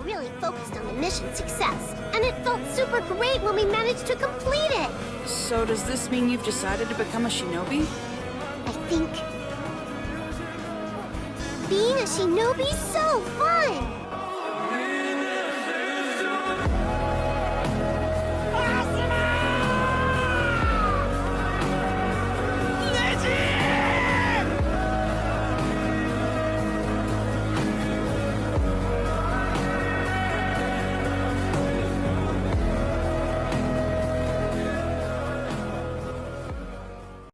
really focused on the mission's success, and it felt super great when we managed to complete it. So does this mean you've decided to become a shinobi? I think being a shinobi's so fun!